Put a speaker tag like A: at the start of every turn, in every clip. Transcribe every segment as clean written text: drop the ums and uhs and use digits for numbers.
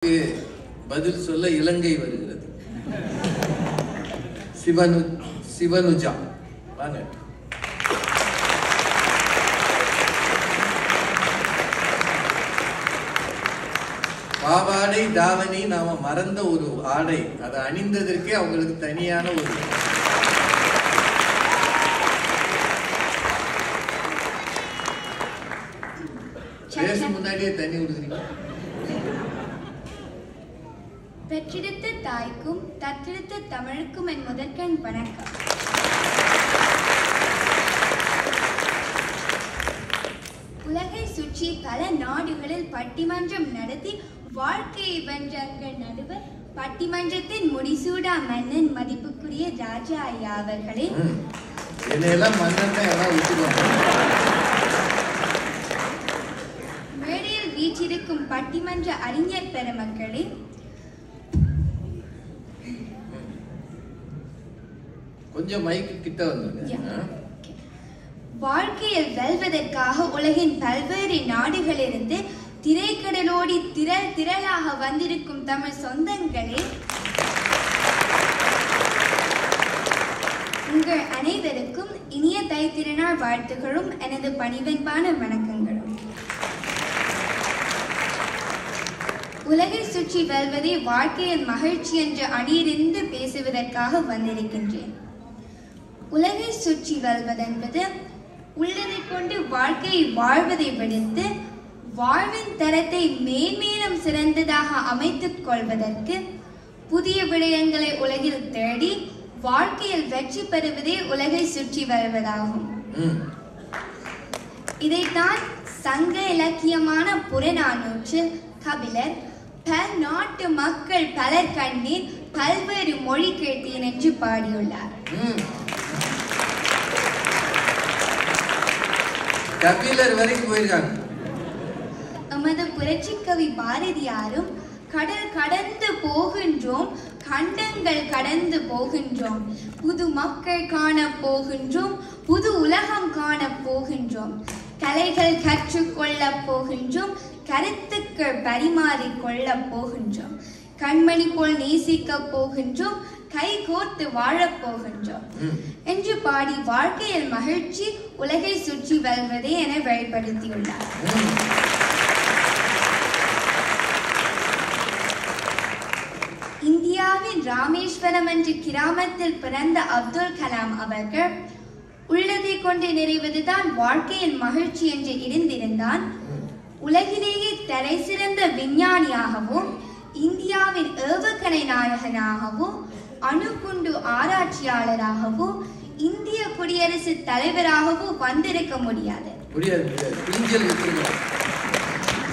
A: பதில் சொல்ல இலங்கை வருகிறது. சிவனுஜா வாங்க. பாவாடை தாவணி நாம மறந்த ஒரு ஆடை, அதை அணிந்ததற்கே அவங்களுக்கு தனியான ஒரு பேச முன்னாடியே தண்ணி கொடுக்குறீங்க.
B: பெற்றெடுத்த தாய்க்கும் தத்தெடுத்த தமிழுக்கும் என் முதற்கண் வணக்கம். உலகை சுற்றி பல நாடுகளில் பட்டிமன்றம் நடத்தி வாழ்க்கையை வென்றங்கள் நடுவர் பட்டிமன்றத்தின் முடிசூடா மன்னன் மதிப்புக்குரிய ராஜா ஐயா அவர்களே, மேடையில் வீற்றிருக்கும் பட்டிமன்ற அறிஞர் பெருமக்களே,
A: கொஞ்சம் மைக்கு கிட்ட வந்துருங்க.
B: வாழ்க்கையில் வெல்வதற்காக உலகின் பல்வேறு நாடுகளிலிருந்து திரைக்கடலோடி திரளாக வந்திருக்கும் தமிழ் சொந்தங்களே, உங்கள் அனைவருக்கும் இனிய தை திருநாள் வாழ்த்துகளும் எனது பணிவன்பான வணக்கங்களும். உலகை சுற்றி வெல்வதே வாழ்க்கையின் மகிழ்ச்சி என்ற அணியிலிருந்து பேசுவதற்காக வந்திருக்கின்றேன். உலகை சுற்றி வெல்வதென்பது உள்ளதை கொண்டு வாழ்க்கையை வாழ்வதை விடுத்து வாழ்வின் தரத்தை மேன்மேலும் சிறந்ததாக அமைத்துக் கொள்வதற்கு புதிய விடயங்களை உலகில் தேடி வாழ்க்கையில் வெற்றி பெறுவதே உலகை சுற்றி வருவதாகும். இதைத்தான் சங்க இலக்கியமான புறநானூற்றில் கபிலர் பல் நாட்டு மக்கள் பலர் கண்ணீர் பல்வேறு மொழி கேட்டேன் என்று பாடியுள்ளார்.
A: கபிலர் வரைக்கும் போயிருக்காங்க.
B: நமது புரட்சி கவி பாரதியாரும் கடல் கடந்து போகின்றோம், கண்டங்கள் கடந்து போகின்றோம், புது மக்கள் காண போகின்றோம், புது உலகம் காண போகின்றோம், கலைகள் கற்றுக்கொள்ள போகின்றோம், கருத்துக்கள் பரிமாறிக்கொள்ள போகின்றோம், கண்மணி போல் நேசிக்க போகின்றோம், கை கோர்த்து வாழப் போகின்றோம் என்று பாடி வாழ்க்கையில் மகிழ்ச்சி உலகை சுற்றி வெல்வதே என வெளிப்படுத்தியுள்ளார். இந்தியாவின் ராமேஸ்வரம் என்ற கிராமத்தில் பிறந்த அப்துல் கலாம் அவர்கள் உள்ளதை கொண்டு நிறைவதுதான் வாழ்க்கையின் மகிழ்ச்சி என்று இருந்திருந்தான். உலகிலேயே தலை சிறந்த விஞ்ஞானியாகவும் இந்தியாவின் ஏவுகணை நாயகனாகவும் அணுகுண்டு ஆராய்ச்சியாளராகவும் இந்திய குடியரசு தலைவராகவும் வந்திருக்க முடியாது.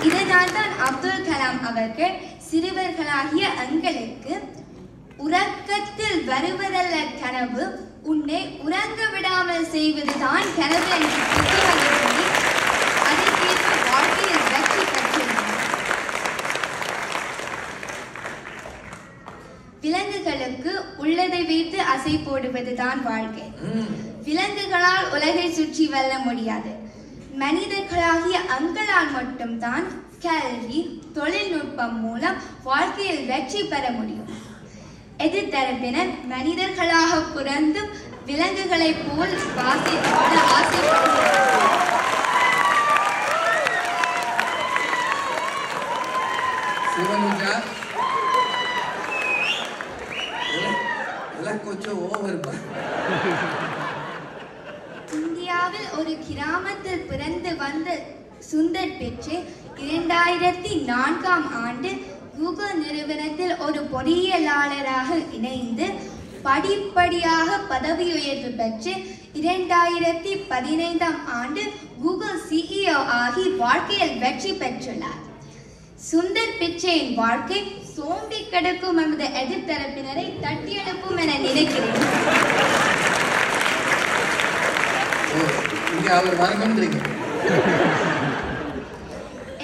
B: இதனால் தான் அப்துல் கலாம் அவர்கள் சிறுவர்களாகிய எங்களுக்கு உறக்கத்தில் வருவதல்ல கனவு, உன்னை உறங்க விடாமல் செய்வதுதான் கனவு என்று புத்தகங்களை அதற்கேற்ப வாழ்க்கையில் வெற்றி பெற்றுள்ளார். விலங்குகளுக்கு உள்ளதை வைத்து அசை போடுவதுதான் வாழ்க்கை. விலங்குகளால் உலகை சுற்றி வெல்ல முடியாது. மனிதர்களாகிய அங்களால் மட்டும்தான் கல்வி தொழில்நுட்பம் மூலம் வாழ்க்கையில் வெற்றி பெற முடியும். எதிர்த்தரப்பினர் மனிதர்களாக பிறந்தும் விலங்குகளை போல் வாசிப்பாட ஆசைப்படுகிறார்கள். இந்தியாவில் ஒரு கிராமத்தில் பிறந்து வந்த சுந்தர் பிச்சை 2004ஆம் ஆண்டு கூகுள் நிறுவனத்தில் ஒரு பொறியியலாளராக இணைந்து படிப்படியாக பதவி உயர்வு பெற்று 2015ஆம் ஆண்டு கூகுள் CEO ஆகி வாழ்க்கையில் வெற்றி பெற்றுள்ளார். சுந்தர் பிச்சையின் வாழ்க்கை சோம்பி கிடக்கும் நமது எதிர்த்தரப்பினரை தட்டி எழுப்பும் என நினைக்கிறேன்.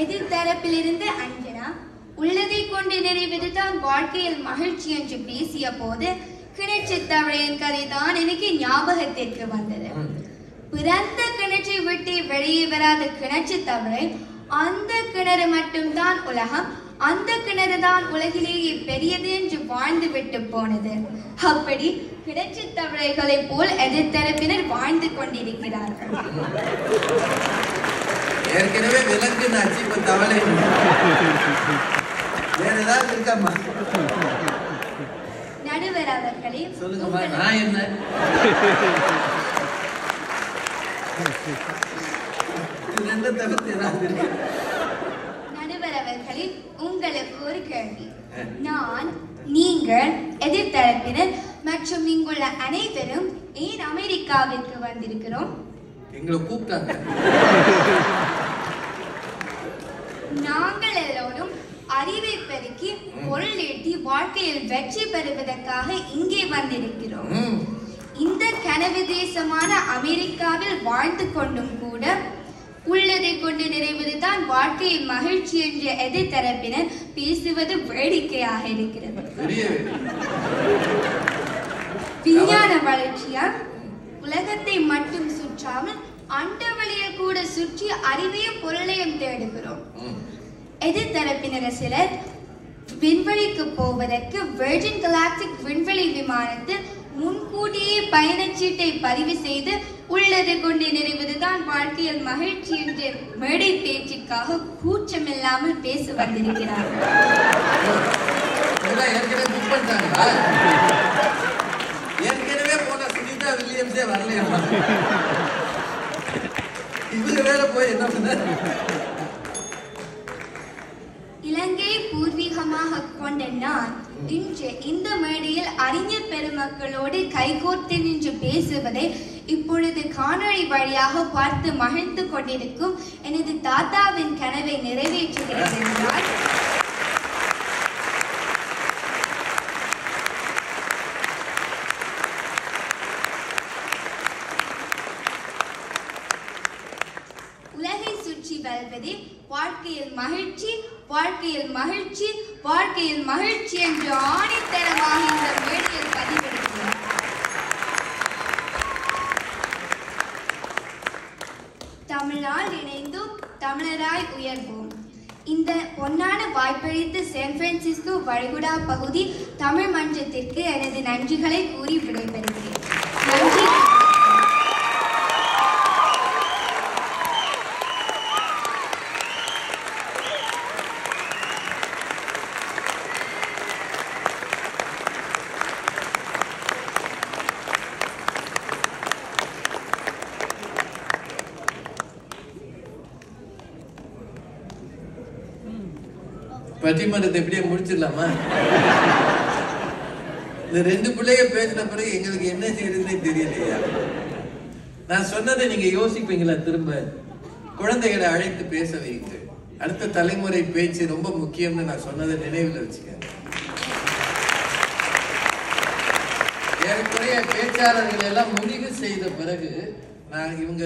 B: எதிர்த்தரப்பிலிருந்து அஞ்சனா உள்ளதை கொண்டு நிறைவதுதான் வாழ்க்கையில் மகிழ்ச்சி என்று பேசிய போது கிணற்று தவளையின் கதை தான் எனக்கு ஞாபகத்திற்கு வந்தது. பிறந்த கிணற்றை விட்டு வெளியே வராத கிணற்று தவளை அந்த கிணறு மட்டும்தான் உலகம், அந்த கிணறுதான் உலகிலேயே பெரியது என்று வாழ்ந்து விட்டு போனது. அப்படி கிடைச்சி தவளைகளை போல் எதிர்த்தரப்பினர் வாழ்ந்து கொண்டிருக்கிறார்கள்.
A: ஏற்கனவே விலங்கு நாச்சு, இப்ப தவளை. வேற ஏதாவது இருக்காமா?
B: நடுவர் அவர்களே,
A: சொல்லுங்கம்மா. நான் என்ன
B: நடுவர் அவர்களே, உங்களுக்கு ஒரு கேள்வி. நான், நீங்கள், எதிர்த்தரப்பினர் மற்றும் இங்குள்ள அனைவரும் ஏன் அமெரிக்காவிற்கு வந்திருக்கிறோம்?
A: எங்களை கூப்பிட்டாங்க.
B: நாங்கள் எல்லோரும் அறிவை பெருக்கி பொருள் ஈட்டி வாழ்க்கையில் வெற்றி பெறுவதற்காக இங்கே வந்திருக்கிறோம். இந்த கனவு தேசமான அமெரிக்காவில் வாழ்ந்து கொண்டும் கூட உள்ளதை கொண்டு நிறைவதுதான் வாழ்க்கையின் மகிழ்ச்சி என்ற எதிர்த்தரப்பினர் பேசுவது வேடிக்கையாக இருக்கிறது. விஞ்ஞான வளர்ச்சியால் உலகத்தை மட்டும் சுற்றாமல் அண்டவெளியை கூட சுற்றி அறிவையும் பொருளையும் தேடுகிறோம். எதிர்த்தரப்பினர் சிலர் விண்வெளிக்கு போவதற்கு வெர்ஜின் கலாக்டிக் விண்வெளி விமானத்தில் முன்கூட்டியே பயணச்சீட்டை பதிவு செய்து உள்ளது கொண்டு நிறைவதுதான் வாழ்க்கையில் மகிழ்ச்சி என்ற மேடை பேச்சுக்காக கூச்சமில்லாமல் பேச வந்திருக்கிறார்கள்.
A: ஏற்கனவே போன சுனிதா வில்லியம்ஸே வரலையா? இவங்க வேற போய் என்ன பண்ண?
B: இலங்கையை பூர்வீகமாக கொண்ட நான் இன்று இந்த மேடையில் அறிஞர் பெருமக்களோடு கைகோர்த்து நின்று பேசுவதை இப்பொழுது காணொளி வழியாக பார்த்து மகிழ்ந்து கொண்டிருக்கும் எனது தாத்தாவின் கனவை நிறைவேற்றுகிறது என்றால் உலகை சுற்றி வருவதே வாழ்க்கையில் மகிழ்ச்சி, வாழ்க்கையில் மகிழ்ச்சி, வாழ்க்கையில் மகிழ்ச்சி என்று ஆணித்தரமாக இந்த மேடையில் பதிவிடுகிறார். தமிழால் இணைந்தும் தமிழராய் உயர்வோம். இந்த பொன்னான வாய்ப்பளித்த சான் பிரான்சிஸ்கோ வளைகுடா பகுதி தமிழ் மன்றத்திற்கு எனது நன்றிகளை கூறி விடைபெறுகிறேன். நன்றி.
A: பட்டிமன்றத்தை எப்படியே முடிச்சிடலாமா? இந்த ரெண்டு பிள்ளைய பேசின பிறகு எங்களுக்கு என்ன செய்யறதுன்னே தெரியலையா? நான் சொன்னதை நீங்க யோசிப்பீங்களா? திரும்ப குழந்தைகளை அழைத்து பேச வைங்க. அடுத்த தலைமுறை பேச்சு ரொம்ப முக்கியம்னு நான் சொன்னதை நினைவில் வச்சுக்க. ஏறக்குறைய பேச்சாளர்கள் எல்லாம் முடிவு செய்த பிறகு நான் இவங்க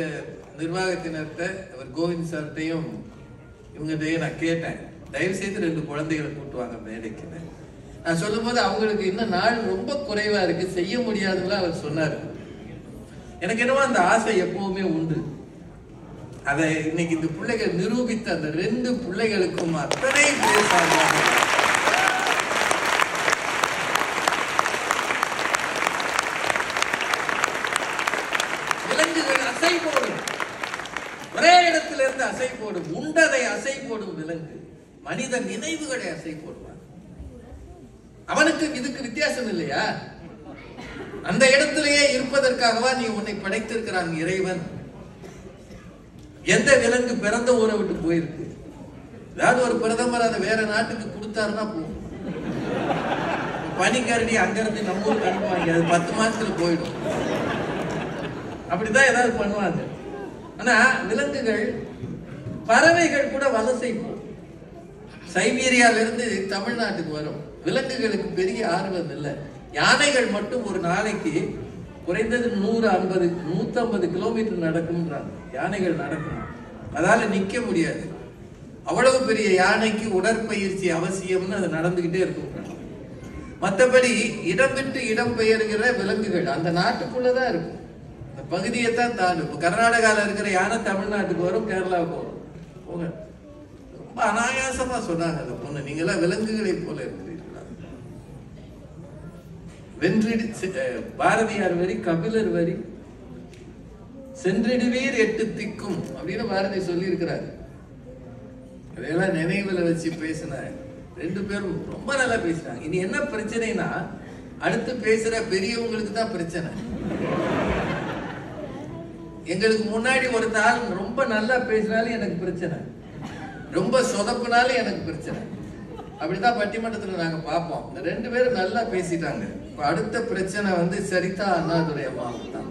A: நிர்வாகத்தினர்கிட்ட அவர் கோவிந்த் சார்ட்டையும் இவங்ககிட்டையும் நான் கேட்டேன், தயவு செய்து 2 குழந்தைகளை கூட்டுவாங்க மேடைக்கு. நான் சொல்லும் போது அவங்களுக்கு இன்னும் நாள் ரொம்ப குறைவா இருக்கு, செய்ய முடியாதுன்னு அவர் சொன்னாரு. எனக்கு என்னவோ அந்த ஆசை எப்பவுமே உண்டு. அதை இன்னைக்கு இந்த பிள்ளைகள் நிரூபித்த அந்த 2 பிள்ளைகளுக்கும் அத்தனை பேசாங்க. விலங்குகள் அசை போடும், ஒரே இடத்துல இருந்து அசை போடும், உண்டதை அசை போடும் விலங்கு. மனித நினைவுகளை அசை போடுவான். அவனுக்கு இதுக்கு வித்தியாசம் இல்லையா? அந்த இடத்திலேயே இருப்பதற்காகவா நீ உன்னை படைத்திருக்கிறான் இறைவன்? எந்த விலங்கு பிறந்த ஊரை விட்டு போயிருக்கு? ஏதாவது ஒரு பிரதமர் அதை வேற நாட்டுக்கு கொடுத்தாருன்னா போகும். பனிக்கரடி அங்கிருந்து நம்ம ஊருக்கு அனுப்புவாங்க, அது 10 மாசத்துல போயிடும். அப்படிதான் ஏதாவது பண்ணுவாங்க. ஆனா விலங்குகள், பறவைகள் கூட வலசை போகும். சைபீரியால இருந்து தமிழ்நாட்டுக்கு வரும். விலங்குகளுக்கு பெரிய ஆர்வம் இல்லை. யானைகள் மட்டும் ஒரு நாளைக்கு குறைந்தது 150 கிலோமீட்டர் நடக்கும்ன்றாங்க. யானைகள் நடக்கும், அதால நிக்க முடியாது. அவ்வளவு பெரிய யானைக்கு உடற்பயிற்சி அவசியம்னு அது நடந்துகிட்டே இருக்கும். மற்றபடி இடம் விட்டு இடம் பெயர்கிற விலங்குகள் அந்த நாட்டுக்குள்ளதான் இருக்கும், அந்த பகுதியை தான் தாண்டும். கர்நாடகாவில் இருக்கிற யானை தமிழ்நாட்டுக்கு வரும், கேரளாவுக்கு வரும். போக ரொம்ப ரொம்ப அனாயாசமா சொன்னாங்க அந்த பொண்ணு, நீங்க எல்லாம் விலங்குகளை போல இருக்கிறீர்களா. வென்றிடு பாரதியார் வரி, கபிலர் வரி, சென்றிடுவீர் எட்டு திக்கும் அப்படின்னு பாரதி சொல்லி இருக்கிறாரு. அதையெல்லாம் நினைவுல வச்சு பேசின ரெண்டு பேரும் ரொம்ப நல்லா பேசினாங்க. இனி என்ன பிரச்சனைனா, அடுத்து பேசுற பெரியவங்களுக்கு தான் பிரச்சனை. எங்களுக்கு முன்னாடி ஒரு நாள் ரொம்ப நல்லா பேசினாலும் எனக்கு பிரச்சனை, ரொம்ப சொதப்புனாலும் எனக்கு பிரச்சனை. அப்படிதான் பட்டிமன்றத்துல நாங்க பார்ப்போம். இந்த ரெண்டு பேரும் நல்லா பேசிட்டாங்க. இப்ப அடுத்த பிரச்சனை வந்து சரிதா அண்ணாதுரை அம்மா தான்.